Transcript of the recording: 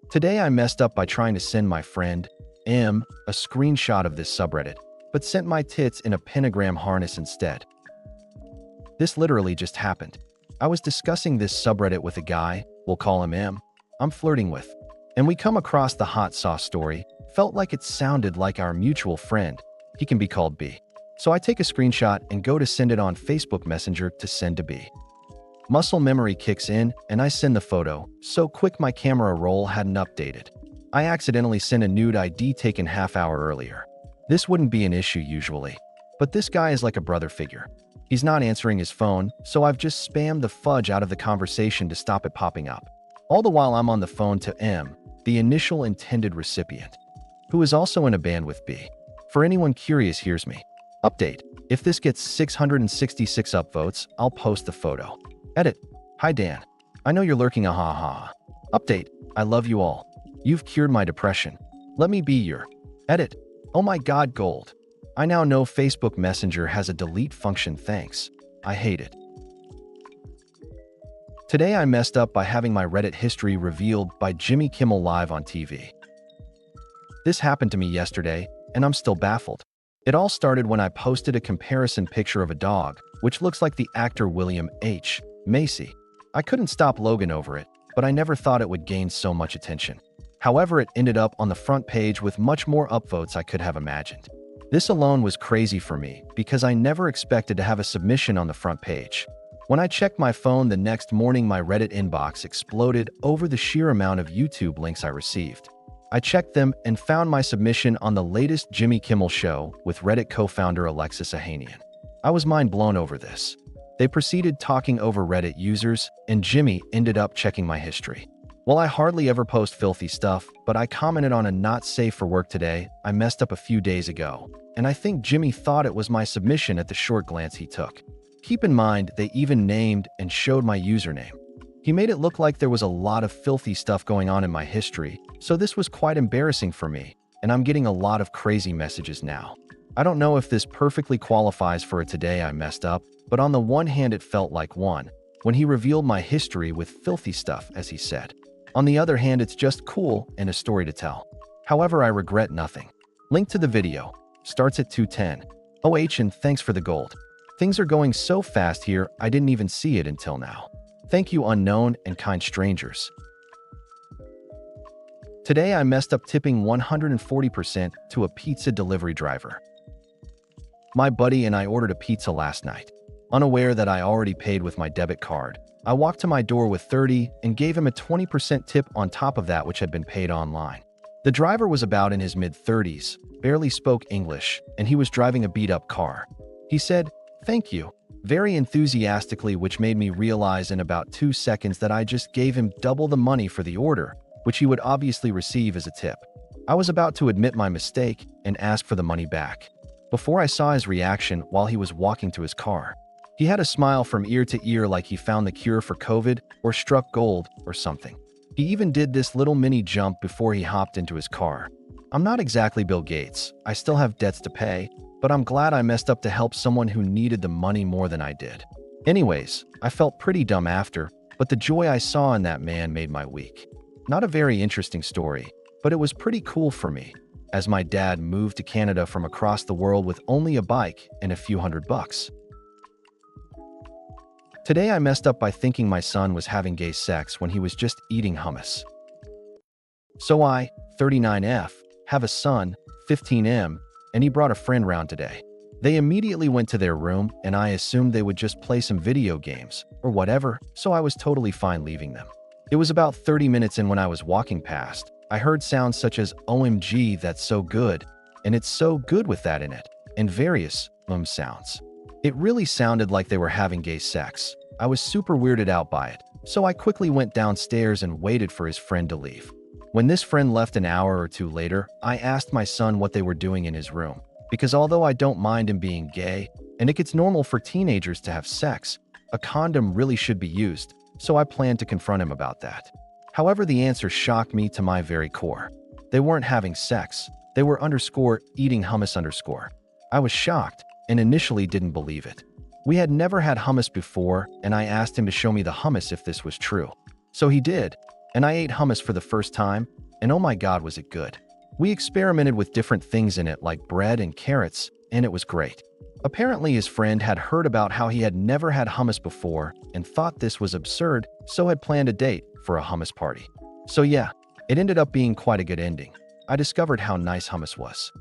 Today I messed up by trying to send my friend, M, a screenshot of this subreddit, but sent my tits in a pentagram harness instead. This literally just happened. I was discussing this subreddit with a guy, we'll call him M, I'm flirting with, and we come across the hot sauce story, felt like it sounded like our mutual friend, he can be called B. So I take a screenshot and go to send it on Facebook Messenger to send to B. Muscle memory kicks in and I send the photo, so quick my camera roll hadn't updated. I accidentally sent a nude ID taken half-hour earlier. This wouldn't be an issue usually, but this guy is like a brother figure. He's not answering his phone, so I've just spammed the fudge out of the conversation to stop it popping up. All the while I'm on the phone to M, the initial intended recipient, who is also in a band with B. For anyone curious, here's me. Update. If this gets 666 upvotes, I'll post the photo. Edit. Hi Dan. I know you're lurking, ha. Update. I love you all. You've cured my depression. Let me be your. Edit. Oh my god, gold. I now know Facebook Messenger has a delete function, thanks. I hate it. Today I messed up by having my Reddit history revealed by Jimmy Kimmel live on TV. This happened to me yesterday, and I'm still baffled. It all started when I posted a comparison picture of a dog, which looks like the actor William H. Macy. I couldn't stop Logan over it, but I never thought it would gain so much attention. However, it ended up on the front page with much more upvotes I could have imagined. This alone was crazy for me because I never expected to have a submission on the front page. When I checked my phone the next morning, my Reddit inbox exploded over the sheer amount of YouTube links I received. I checked them and found my submission on the latest Jimmy Kimmel show with Reddit co-founder Alexis Ohanian. I was mind blown over this. They proceeded talking over Reddit users, and Jimmy ended up checking my history. While I hardly ever post filthy stuff, but I commented on a not safe for work today I messed up a few days ago, and I think Jimmy thought it was my submission at the short glance he took. Keep in mind, they even named and showed my username. He made it look like there was a lot of filthy stuff going on in my history, so this was quite embarrassing for me, and I'm getting a lot of crazy messages now. I don't know if this perfectly qualifies for a today I messed up, but on the one hand it felt like one, when he revealed my history with filthy stuff, as he said. On the other hand, it's just cool and a story to tell. However, I regret nothing. Link to the video. Starts at 2:10. OH and thanks for the gold. Things are going so fast here, I didn't even see it until now. Thank you, unknown and kind strangers. Today I messed up tipping 140% to a pizza delivery driver. My buddy and I ordered a pizza last night. Unaware that I already paid with my debit card, I walked to my door with 30 and gave him a 20% tip on top of that which had been paid online. The driver was about in his mid-30s, barely spoke English, and he was driving a beat-up car. He said, "Thank you," very enthusiastically, which made me realize in about 2 seconds that I just gave him double the money for the order, which he would obviously receive as a tip. I was about to admit my mistake and ask for the money back, before I saw his reaction while he was walking to his car. He had a smile from ear to ear like he found the cure for COVID or struck gold or something. He even did this little mini jump before he hopped into his car. I'm not exactly Bill Gates, I still have debts to pay, but I'm glad I messed up to help someone who needed the money more than I did. Anyways, I felt pretty dumb after, but the joy I saw in that man made my week. Not a very interesting story, but it was pretty cool for me, as my dad moved to Canada from across the world with only a bike and a few $100. Today I messed up by thinking my son was having gay sex when he was just eating hummus. So I, 39F, have a son, 15M, and he brought a friend round today. They immediately went to their room and I assumed they would just play some video games or whatever, so I was totally fine leaving them. It was about 30 minutes in when I was walking past. I heard sounds such as "OMG, that's so good," and "it's so good with that in it," and various sounds. It really sounded like they were having gay sex. I was super weirded out by it, so I quickly went downstairs and waited for his friend to leave. When this friend left an hour or two later, I asked my son what they were doing in his room, because although I don't mind him being gay, and it gets normal for teenagers to have sex, a condom really should be used, so I planned to confront him about that. However, the answer shocked me to my very core. They weren't having sex, they were eating hummus. I was shocked and initially didn't believe it. We had never had hummus before, and I asked him to show me the hummus if this was true. So he did, and I ate hummus for the first time, and oh my god, was it good. We experimented with different things in it like bread and carrots, and it was great. Apparently, his friend had heard about how he had never had hummus before and thought this was absurd, so had planned a date for a hummus party. So yeah, it ended up being quite a good ending. I discovered how nice hummus was.